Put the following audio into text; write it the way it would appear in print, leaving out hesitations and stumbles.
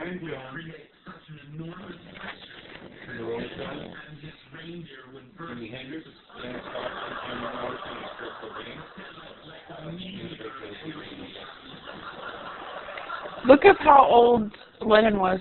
create such an enormous pressure. And this reindeer would burst Look up how old Lennon was.